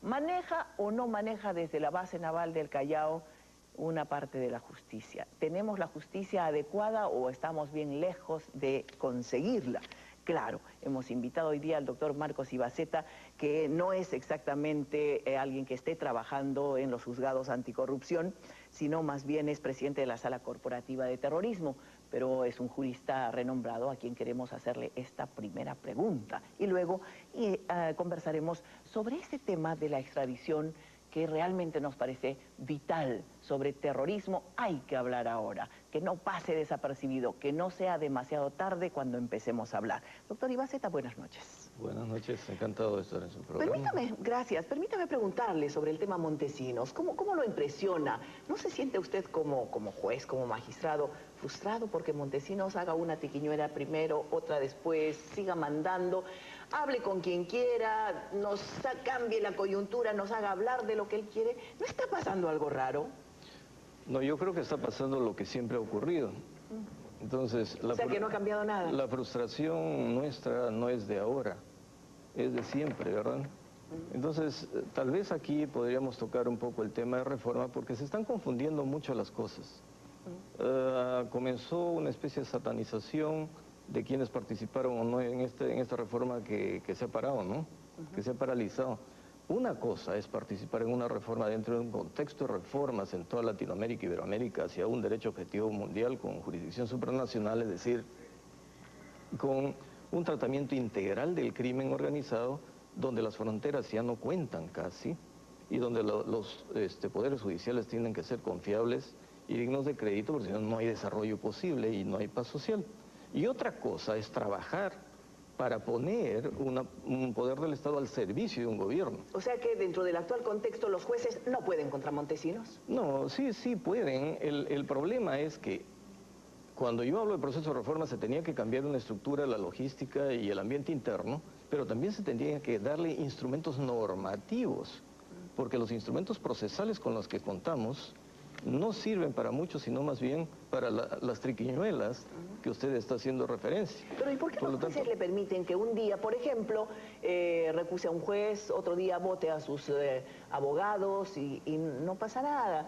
¿Maneja o no maneja desde la base naval del Callao una parte de la justicia? ¿Tenemos la justicia adecuada o estamos bien lejos de conseguirla? Claro, hemos invitado hoy día al doctor Marcos Ibaceta, que no es exactamente alguien que esté trabajando en los juzgados anticorrupción, sino más bien es presidente de la Sala Corporativa de Terrorismo, pero es un jurista renombrado a quien queremos hacerle esta primera pregunta. Y luego conversaremos sobre este tema de la extradición que realmente nos parece vital. Sobre terrorismo hay que hablar ahora, que no pase desapercibido, que no sea demasiado tarde cuando empecemos a hablar. Doctor Ibaceta, buenas noches. Buenas noches, encantado de estar en su programa. Permítame preguntarle sobre el tema Montesinos. ¿Cómo lo impresiona? ¿No se siente usted como juez, como magistrado, frustrado porque Montesinos haga una tiquiñuela primero, otra después, siga mandando, hable con quien quiera, cambie la coyuntura, nos haga hablar de lo que él quiere? ¿No está pasando algo raro? No, yo creo que está pasando lo que siempre ha ocurrido. Entonces, o sea que no ha cambiado nada. La frustración nuestra no es de ahora, es de siempre, ¿verdad? Entonces, tal vez aquí podríamos tocar un poco el tema de reforma porque se están confundiendo mucho las cosas. Comenzó una especie de satanización de quienes participaron o no en esta reforma que se ha parado, ¿no? Que se ha paralizado. Una cosa es participar en una reforma dentro de un contexto de reformas en toda Latinoamérica y Iberoamérica hacia un derecho objetivo mundial con jurisdicción supranacional, es decir, con un tratamiento integral del crimen organizado, donde las fronteras ya no cuentan casi, y donde los poderes judiciales tienen que ser confiables y dignos de crédito, porque si no, no hay desarrollo posible y no hay paz social. Y otra cosa es trabajar para poner un poder del Estado al servicio de un gobierno. O sea que dentro del actual contexto los jueces no pueden contra Montesinos. No, sí pueden. El problema es que cuando yo hablo de proceso de reforma se tenía que cambiar una estructura, la logística y el ambiente interno, pero también se tendría que darle instrumentos normativos, porque los instrumentos procesales con los que contamos no sirven para mucho, sino más bien para las triquiñuelas que usted está haciendo referencia. Pero ¿y por qué los jueces le permiten que un día, por ejemplo, recuse a un juez, otro día vote a sus abogados y no pasa nada?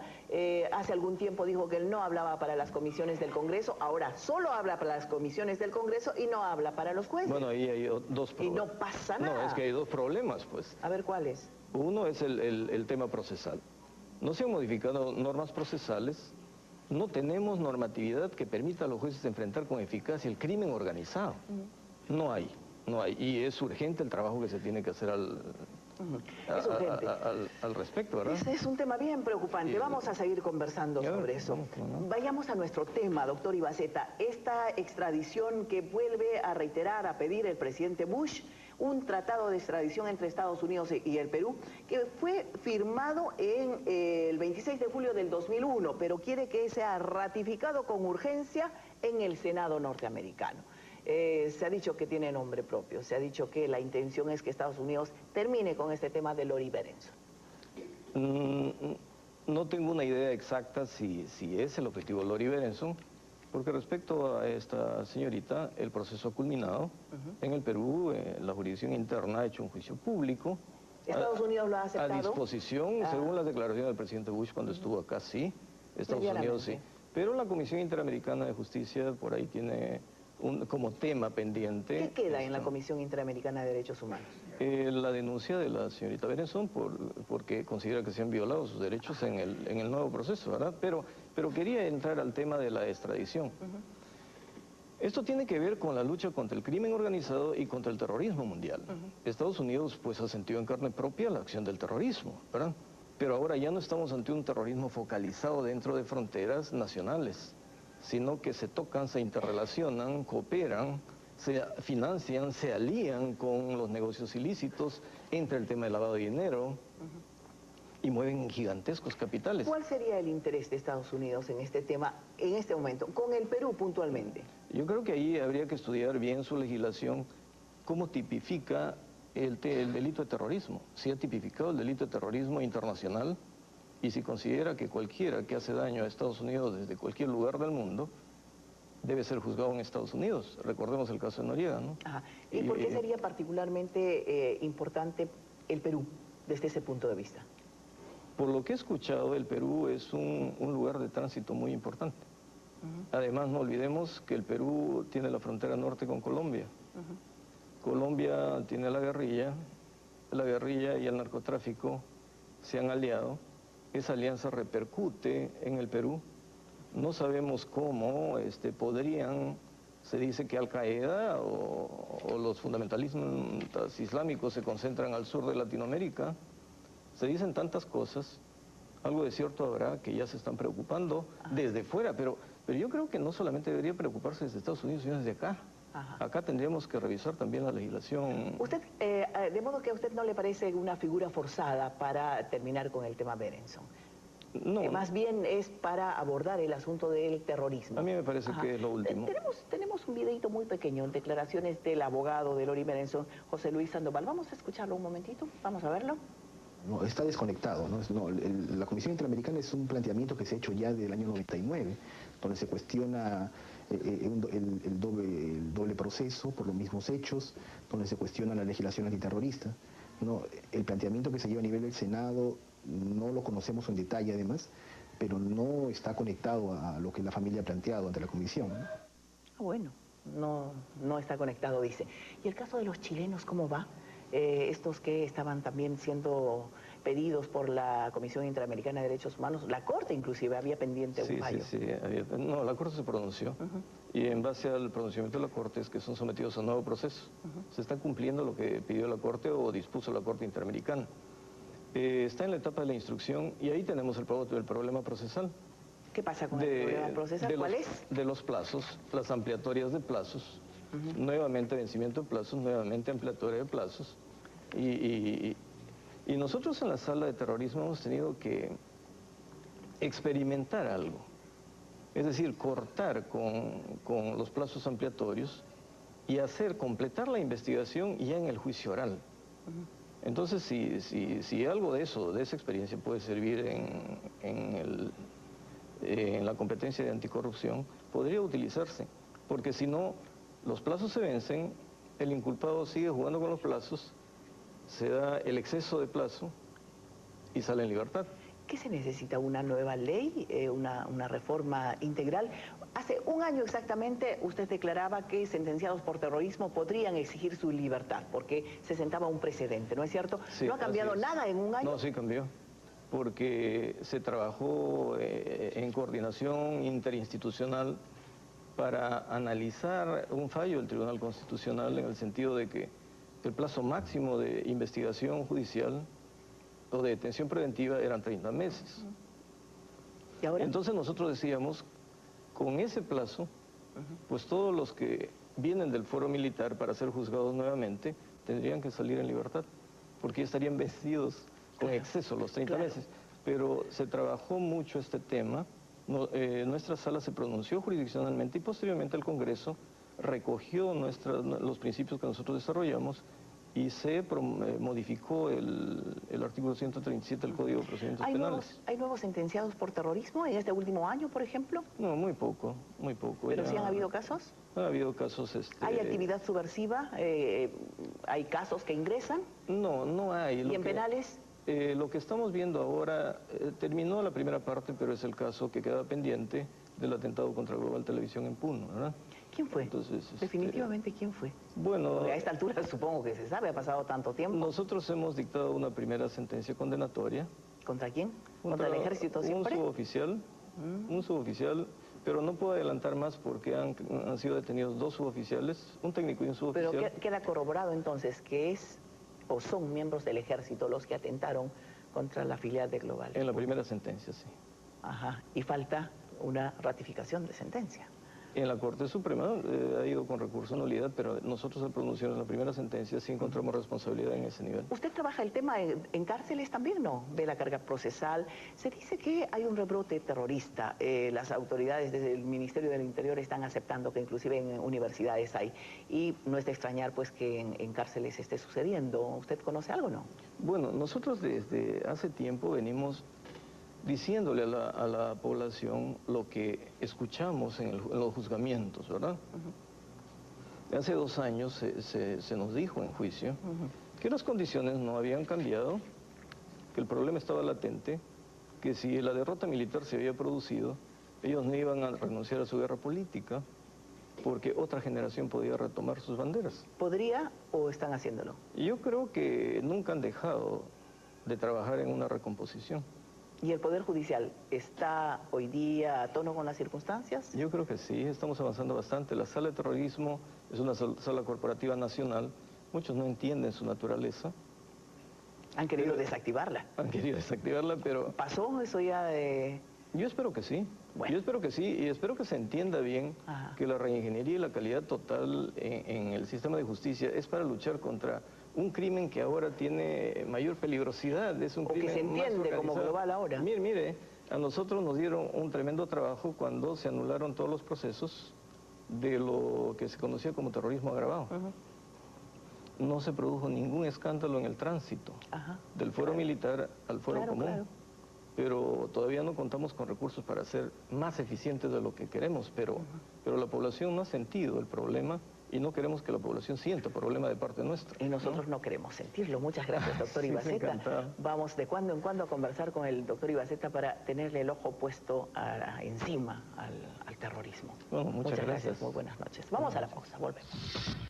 Hace algún tiempo dijo que él no hablaba para las comisiones del Congreso, ahora solo habla para las comisiones del Congreso y no habla para los jueces. Bueno, ahí hay dos problemas. Y no pasa nada. No, es que hay dos problemas, pues. A ver, ¿cuáles? Uno es el tema procesal. No se han modificado normas procesales, no tenemos normatividad que permita a los jueces enfrentar con eficacia el crimen organizado. No hay. Y es urgente el trabajo que se tiene que hacer al respecto, ¿verdad? Es un tema bien preocupante. Vamos a seguir conversando sobre eso. Vayamos a nuestro tema, doctor Ibaceta. Esta extradición que vuelve a reiterar, a pedir el presidente Bush, un tratado de extradición entre Estados Unidos y el Perú, que fue firmado en el 26 de julio del 2001, pero quiere que sea ratificado con urgencia en el Senado norteamericano. Se ha dicho que tiene nombre propio, se ha dicho que la intención es que Estados Unidos termine con este tema de Lori Berenson. No tengo una idea exacta si es el objetivo de Lori Berenson, porque respecto a esta señorita, el proceso ha culminado. En el Perú, la jurisdicción interna ha hecho un juicio público. ¿Estados Unidos lo ha aceptado? A disposición, según las declaraciones del presidente Bush cuando estuvo acá, sí. Estados Unidos sí. Pero la Comisión Interamericana de Justicia por ahí tiene como tema pendiente. ¿Qué queda en la Comisión Interamericana de Derechos Humanos? La denuncia de la señorita Berenson porque considera que se han violado sus derechos en el nuevo proceso, ¿verdad? Pero quería entrar al tema de la extradición. Esto tiene que ver con la lucha contra el crimen organizado y contra el terrorismo mundial. Estados Unidos pues ha sentido en carne propia la acción del terrorismo, ¿verdad? Pero ahora ya no estamos ante un terrorismo focalizado dentro de fronteras nacionales, sino que se tocan, se interrelacionan, cooperan, se financian, se alían con los negocios ilícitos, entra el tema del lavado de dinero y mueven gigantescos capitales. ¿Cuál sería el interés de Estados Unidos en este tema, en este momento, con el Perú puntualmente? Yo creo que ahí habría que estudiar bien su legislación, cómo tipifica el delito de terrorismo, si ha tipificado el delito de terrorismo internacional, y si considera que cualquiera que hace daño a Estados Unidos desde cualquier lugar del mundo debe ser juzgado en Estados Unidos. Recordemos el caso de Noriega, ¿no? Ajá. ¿Y por qué sería particularmente importante el Perú desde ese punto de vista? Por lo que he escuchado, el Perú es un lugar de tránsito muy importante. Además, no olvidemos que el Perú tiene la frontera norte con Colombia. Colombia tiene la guerrilla y el narcotráfico se han aliado. Esa alianza repercute en el Perú. No sabemos cómo podrían, se dice que Al-Qaeda o los fundamentalistas islámicos se concentran al sur de Latinoamérica. Se dicen tantas cosas, algo de cierto habrá, que ya se están preocupando desde fuera, pero yo creo que no solamente debería preocuparse desde Estados Unidos, sino desde acá. Acá tendríamos que revisar también la legislación. Usted, de modo que a usted no le parece una figura forzada para terminar con el tema Berenson. No. Más bien es para abordar el asunto del terrorismo. A mí me parece que es lo último. Tenemos un videito muy pequeño, en declaraciones del abogado de Lori Berenson, José Luis Sandoval. Vamos a escucharlo un momentito, vamos a verlo. No, está desconectado, ¿no? La Comisión Interamericana es un planteamiento que se ha hecho ya desde el año 99, donde se cuestiona el doble proceso por los mismos hechos, donde se cuestiona la legislación antiterrorista. ¿No? El planteamiento que se lleva a nivel del Senado no lo conocemos en detalle además, pero no está conectado a lo que la familia ha planteado ante la Comisión, ¿no? Bueno, no está conectado, dice. ¿Y el caso de los chilenos cómo va? Estos que estaban también siendo pedidos por la Comisión Interamericana de Derechos Humanos, la Corte inclusive había pendiente un fallo. No, la Corte se pronunció y en base al pronunciamiento de la Corte es que son sometidos a un nuevo proceso. Se está cumpliendo lo que pidió la Corte o dispuso la Corte Interamericana. Está en la etapa de la instrucción y ahí tenemos el problema procesal. ¿Qué pasa con el problema procesal? ¿Cuál es? De los plazos, las ampliatorias de plazos. Nuevamente vencimiento de plazos, nuevamente ampliatoria de plazos. Y nosotros en la sala de terrorismo hemos tenido que experimentar algo. Es decir, cortar con los plazos ampliatorios y completar la investigación ya en el juicio oral. Entonces, si algo de esa experiencia puede servir en la competencia de anticorrupción, podría utilizarse, porque si no, los plazos se vencen, el inculpado sigue jugando con los plazos, se da el exceso de plazo y sale en libertad. ¿Qué se necesita? ¿Una nueva ley? ¿Una reforma integral? Hace un año exactamente usted declaraba que sentenciados por terrorismo podrían exigir su libertad, porque se sentaba un precedente, ¿no es cierto? Sí, ¿No ha cambiado nada en un año? No, sí cambió, porque se trabajó en coordinación interinstitucional para analizar un fallo del Tribunal Constitucional en el sentido de que el plazo máximo de investigación judicial o de detención preventiva eran 30 meses. ¿Y ahora? Entonces nosotros decíamos, con ese plazo, pues todos los que vienen del foro militar para ser juzgados nuevamente tendrían que salir en libertad, porque ya estarían vencidos con exceso los 30 meses. Pero se trabajó mucho este tema. Nuestra sala se pronunció jurisdiccionalmente y posteriormente el Congreso recogió los principios que nosotros desarrollamos y se modificó el artículo 137 del Código de Procedimientos Penales. ¿Hay nuevos sentenciados por terrorismo en este último año, por ejemplo? No, muy poco, muy poco. ¿Pero sí han habido casos? Ha habido casos... ¿Hay actividad subversiva? ¿Hay casos que ingresan? No, no hay. ¿Y en penales? Lo que estamos viendo ahora, terminó la primera parte, pero es el caso que queda pendiente del atentado contra Global Televisión en Puno, ¿verdad? ¿Quién fue? Entonces, definitivamente, ¿quién fue? Bueno... Porque a esta altura supongo que se sabe, ha pasado tanto tiempo. Nosotros hemos dictado una primera sentencia condenatoria. ¿Contra quién? ¿Contra el ejército siempre? Un suboficial, pero no puedo adelantar más porque han sido detenidos 2 suboficiales, un técnico y un suboficial. Pero queda corroborado entonces que o son miembros del ejército los que atentaron contra la filial de Global. En la primera sentencia, sí. Ajá, y falta una ratificación de sentencia. En la Corte Suprema ha ido con recurso de nulidad, pero nosotros al pronunciar en la primera sentencia sí encontramos responsabilidad en ese nivel. ¿Usted trabaja el tema en cárceles también, no? ¿Ve la carga procesal? Se dice que hay un rebrote terrorista. Las autoridades desde el Ministerio del Interior están aceptando que inclusive en universidades hay. Y no es de extrañar pues que en cárceles esté sucediendo. ¿Usted conoce algo o no? Bueno, nosotros desde hace tiempo venimos diciéndole a la población lo que escuchamos en los juzgamientos, ¿verdad? Hace 2 años se nos dijo en juicio que las condiciones no habían cambiado que el problema estaba latente, que si la derrota militar se había producido, ellos no iban a renunciar a su guerra política, porque otra generación podía retomar sus banderas. ¿Podría o están haciéndolo? Y yo creo que nunca han dejado de trabajar en una recomposición. ¿Y el Poder Judicial está hoy día a tono con las circunstancias? Yo creo que sí, estamos avanzando bastante. La sala de terrorismo es una sala corporativa nacional. Muchos no entienden su naturaleza. Han querido desactivarla. Han querido desactivarla, pero... ¿Pasó eso ya de...? Yo espero que sí. Bueno. Yo espero que sí, y espero que se entienda bien que la reingeniería y la calidad total en el sistema de justicia es para luchar contra un crimen que ahora tiene mayor peligrosidad. Es un crimen que se entiende más como global ahora. Mire, a nosotros nos dieron un tremendo trabajo cuando se anularon todos los procesos de lo que se conocía como terrorismo agravado. No se produjo ningún escándalo en el tránsito del fuero militar al fuero común. Pero todavía no contamos con recursos para ser más eficientes de lo que queremos, pero la población no ha sentido el problema y no queremos que la población sienta el problema de parte nuestra. Y nosotros no queremos sentirlo. Muchas gracias, doctor Ibaceta. Vamos de cuando en cuando a conversar con el doctor Ibaceta para tenerle el ojo puesto encima al terrorismo. Bueno, muchas gracias. Muy buenas noches. Vamos a la pausa, volvemos.